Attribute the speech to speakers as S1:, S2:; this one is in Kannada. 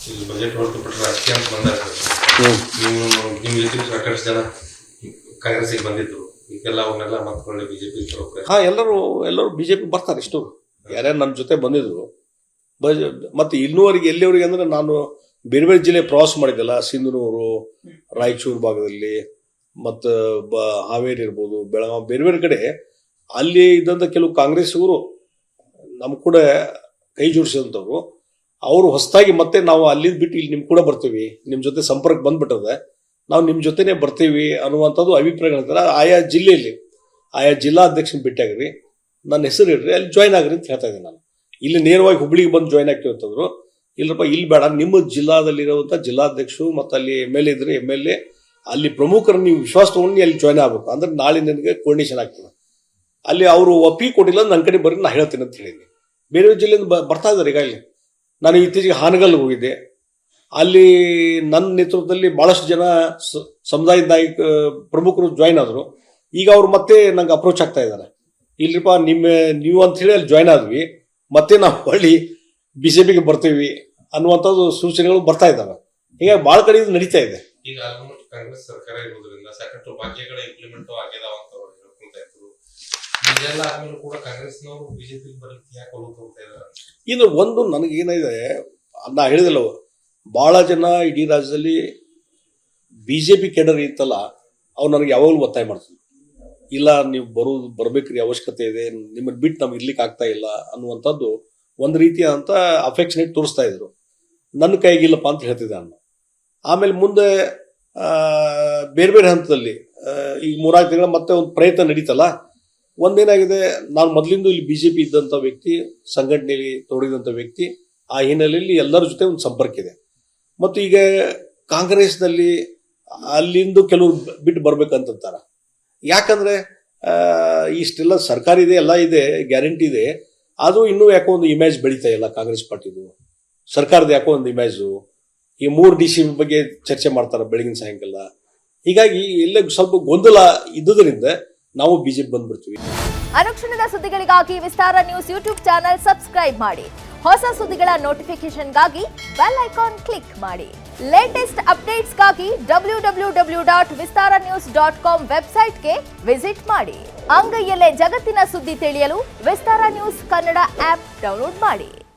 S1: ಇಲ್ಲಿ ಬಜೆಟ್ ಹೊರತುಪಟ್ಟರೆ ರಾಜಕೀಯ ಅಂತ ಬಂದಾಗ ನೀವು ನಿಮ್ಮ ಜೊತೆ ಸಾಕಷ್ಟು ಜನ ಕಾಂಗ್ರೆಸ್ಸಿಗೆ ಬಂದಿದ್ರು, ಈಗೆಲ್ಲ ಅವನ್ನೆಲ್ಲ ಮತ್ಕೊಳ್ಳಿ ಬಿಜೆಪಿ
S2: ಎಲ್ಲರೂ ಬಿಜೆಪಿ ಬರ್ತಾರೆ. ಇಷ್ಟು ಯಾರ್ಯಾರು ನನ್ನ ಜೊತೆ ಬಂದಿದ್ರು. ಮತ್ತೆ ಇನ್ನೂವರೆಗೆ ಎಲ್ಲಿವರೆಗೆ ಅಂದ್ರೆ ನಾನು ಬೇರೆ ಬೇರೆ ಜಿಲ್ಲೆ ಪ್ರವಾಸ ಮಾಡಿದ್ದೆಲ್ಲ, ಸಿಂಧನೂರು, ರಾಯಚೂರು ಭಾಗದಲ್ಲಿ, ಮತ್ತು ಹಾವೇರಿ ಇರ್ಬೋದು, ಬೆಳಗಾವಿ, ಬೇರೆ ಬೇರೆ ಕಡೆ ಅಲ್ಲಿ ಇದ್ದಂಥ ಕೆಲವು ಕಾಂಗ್ರೆಸ್ಸಿಗರು ನಮ್ಮ ಕೂಡ ಕೈ ಜೋಡಿಸಿದಂಥವ್ರು, ಅವರು ಹೊಸದಾಗಿ ಮತ್ತೆ ನಾವು ಅಲ್ಲಿಂದ ಬಿಟ್ಟು ಇಲ್ಲಿ ನಿಮ್ಮ ಕೂಡ ಬರ್ತೀವಿ, ನಿಮ್ಮ ಜೊತೆ ಸಂಪರ್ಕ ಬಂದ್ಬಿಟ್ಟದೆ, ನಾವು ನಿಮ್ಮ ಜೊತೆನೇ ಬರ್ತೀವಿ ಅನ್ನುವಂಥದ್ದು ಅಭಿಪ್ರಾಯಗಳಿರ್ತಾರೆ. ಆಯಾ ಜಿಲ್ಲೆಯಲ್ಲಿ ಆಯಾ ಜಿಲ್ಲಾಧ್ಯಕ್ಷನ ಭೇಟಿಯಾಗ್ರಿ, ನನ್ನ ಹೆಸರು ಇಡ್ರಿ, ಅಲ್ಲಿ ಜಾಯ್ನ್ ಆಗ್ರಿ ಅಂತ ಹೇಳ್ತಾ ಇದ್ದೀನಿ. ನಾನು ಇಲ್ಲಿ ನೇರವಾಗಿ ಹುಬ್ಳಿಗೆ ಬಂದು ಜಾಯ್ನ್ ಆಗ್ತೀವಿ ಅಂತಂದ್ರು. ಇಲ್ಲಪ್ಪ, ಇಲ್ಲಿ ಬೇಡ, ನಿಮ್ಮ ಜಿಲ್ಲಾದಲ್ಲಿರುವಂಥ ಜಿಲ್ಲಾಧ್ಯಕ್ಷರು ಮತ್ತು ಅಲ್ಲಿ MLA ಇದ್ರೆ MLA, ಅಲ್ಲಿ ಪ್ರಮುಖರನ್ನು ನೀವು ವಿಶ್ವಾಸ ತೊಗೊಂಡು ಅಲ್ಲಿ ಜಾಯ್ನ್ ಆಗಬೇಕು. ಅಂದ್ರೆ ನಾಳೆ ನಿನಗೆ ಕೋರ್ಡಿನೇಷನ್ ಆಗ್ತದೆ. ಅಲ್ಲಿ ಅವರು ಒಪ್ಪಿಗೆ ಕೊಟ್ಟಿಲ್ಲ, ನನ್ನ ಕಡೆ ಬರ್ರಿ, ನಾನು ಹೇಳ್ತೀನಿ ಅಂತ ಹೇಳಿದ್ದೀನಿ. ಬೇರೆ ಜಿಲ್ಲೆಯಿಂದ ಬರ್ತಾ ಇದ್ದಾರೆ. ಈಗ ಇಲ್ಲಿ ನಾನು ಇತ್ತೀಚೆಗೆ ಹಾನಗಲ್ಗೆ ಹೋಗಿದ್ದೆ. ಅಲ್ಲಿ ನನ್ನ ನೇತೃತ್ವದಲ್ಲಿ ಬಹಳಷ್ಟು ಜನ ಸಮುದಾಯದ ನಾಯಕ ಪ್ರಮುಖರು ಜಾಯ್ನ್ ಆದರು. ಈಗ ಅವರು ಮತ್ತೆ ನಂಗೆ ಅಪ್ರೋಚ್ ಆಗ್ತಾ ಇದ್ದಾರೆ. ಇಲ್ರಿಪ್ಪ, ನೀವು ಅಂತ ಹೇಳಿ ಅಲ್ಲಿ ಜಾಯ್ನ್ ಆದ್ವಿ, ಮತ್ತೆ ನಾವು ಹೊಳ್ಳಿ BJPಗೆ ಬರ್ತೀವಿ ಅನ್ನುವಂಥದ್ದು ಸೂಚನೆಗಳು ಬರ್ತಾ ಇದ್ದಾವೆ. ಹೀಗಾಗಿ ಭಾಳ ಕಡೆ ಇದು ನಡೀತಾ ಇದೆ.
S1: ಈಗ ಆಲ್ಮೋಸ್ಟ್ ಕಾಂಗ್ರೆಸ್ ಸರ್ಕಾರ ಇರೋದ್ರಿಂದ ಸಾಕಷ್ಟು ಭಾಗ್ಯಗಳ ಇಂಪ್ಲಿಮೆಂಟ್ ಆಗಿದಾವ ಅಂತ ಅವ್ರು ಹೇಳ್ಕೊಂತ ಇದ್ರು. ಇದೆಲ್ಲ ಆದ್ಮೇಲೆ ಕೂಡ ಕಾಂಗ್ರೆಸ್ನವರು ಬಿಜೆಪಿಗೆ ಬರಲಿಕ್ಕೆ ಯಾಕೆ ಹೋಗ್ತಾ ಇದ್ದಾರೆ?
S2: ಇನ್ನು ಒಂದು ನನಗೇನಿದೆ, ನಾ ಹೇಳಿದಲ್ಲ, ಭಾಳ ಜನ ಇಡೀ ರಾಜ್ಯದಲ್ಲಿ BJP ಕೆಡರ್ ಇತ್ತಲ್ಲ, ಅವ್ರು ನನಗೆ ಯಾವಾಗಲೂ ಒತ್ತಾಯ ಮಾಡ್ತಿದ್ರು. ಇಲ್ಲ, ನೀವು ಬರ್ಬೇಕ್ರಿ, ಅವಶ್ಯಕತೆ ಇದೆ, ನಿಮ್ಮನ್ನು ಬಿಟ್ಟು ನಮ್ಗೆ ಇರ್ಲಿಕ್ಕೆ ಆಗ್ತಾ ಇಲ್ಲ ಅನ್ನುವಂಥದ್ದು ಒಂದು ರೀತಿಯಾದಂಥ ಅಫೆಕ್ಷನೇಟ್ ತೋರಿಸ್ತಾ ಇದ್ರು. ನನ್ನ ಕೈಗಿಲ್ಲಪ್ಪ ಅಂತ ಹೇಳ್ತಿದ್ದೆ ನಾನು. ಆಮೇಲೆ ಮುಂದೆ ಬೇರೆ ಬೇರೆ ಹಂತದಲ್ಲಿ ಈಗ 3-4 ತಿಂಗಳ ಮತ್ತೆ ಒಂದು ಪ್ರಯತ್ನ ನಡೀತಲ್ಲ. ಒಂದೇನಾಗಿದೆ, ನಾನು ಮೊದಲಿಂದ ಇಲ್ಲಿ BJP ಇದ್ದಂಥ ವ್ಯಕ್ತಿ, ಸಂಘಟನೆಯಲ್ಲಿ ತೊಡಗಿದಂಥ ವ್ಯಕ್ತಿ, ಆ ಹಿನ್ನೆಲೆಯಲ್ಲಿ ಎಲ್ಲರ ಜೊತೆ ಒಂದು ಸಂಪರ್ಕ ಇದೆ. ಮತ್ತು ಈಗ ಕಾಂಗ್ರೆಸ್ನಲ್ಲಿ ಅಲ್ಲಿಂದ ಕೆಲವರು ಬಿಟ್ಟು ಬರ್ಬೇಕಂತಾರೆ. ಯಾಕಂದ್ರೆ ಇಷ್ಟೆಲ್ಲ ಸರ್ಕಾರ ಇದೆ, ಎಲ್ಲ ಇದೆ, ಗ್ಯಾರಂಟಿ ಇದೆ, ಅದು ಇನ್ನೂ ಯಾಕೋ ಒಂದು ಇಮೇಜ್ ಬೆಳೀತಾ ಇಲ್ಲ ಕಾಂಗ್ರೆಸ್ ಪಾರ್ಟಿದು. ಸರ್ಕಾರದ ಯಾಕೋ ಒಂದು ಇಮೇಜು. ಈ 3 DC ಬಗ್ಗೆ ಚರ್ಚೆ ಮಾಡ್ತಾರೆ ಬೆಳಗಿನ ಸಾಯಂಕಾಲ. ಹೀಗಾಗಿ ಎಲ್ಲ ಸ್ವಲ್ಪ ಗೊಂದಲ ಇದ್ದುದರಿಂದ ನಾವು BJP ಬಂದ್ಬಿಡ್ತೀವಿ.
S3: ಅನುಕ್ಷಣದ ಸುದ್ದಿಗಳಿಗಾಗಿ ವಿಸ್ತಾರ ನ್ಯೂಸ್ ಯೂಟ್ಯೂಬ್ ಚಾನೆಲ್ ಸಬ್ಸ್ಕ್ರೈಬ್ ಮಾಡಿ. ಹೊಸ ಸುದ್ದಿಗಳ ನೋಟಿಫಿಕೇಶನ್ಗಾಗಿ ಬೆಲ್ ಐಕಾನ್ ಕ್ಲಿಕ್ ಮಾಡಿ. ಲೇಟೆಸ್ಟ್ ಅಪ್ಡೇಟ್ಸ್ಗಾಗಿ www.vistaranews.com ವೆಬ್ಸೈಟ್ಗೆ ವಿಸಿಟ್ ಮಾಡಿ. ಅಂಗೈಯಲ್ಲೇ ಜಗತ್ತಿನ ಸುದ್ದಿ ತಿಳಿಯಲು ವಿಸ್ತಾರ ನ್ಯೂಸ್ ಕನ್ನಡ ಆಪ್ ಡೌನ್ಲೋಡ್ ಮಾಡಿ.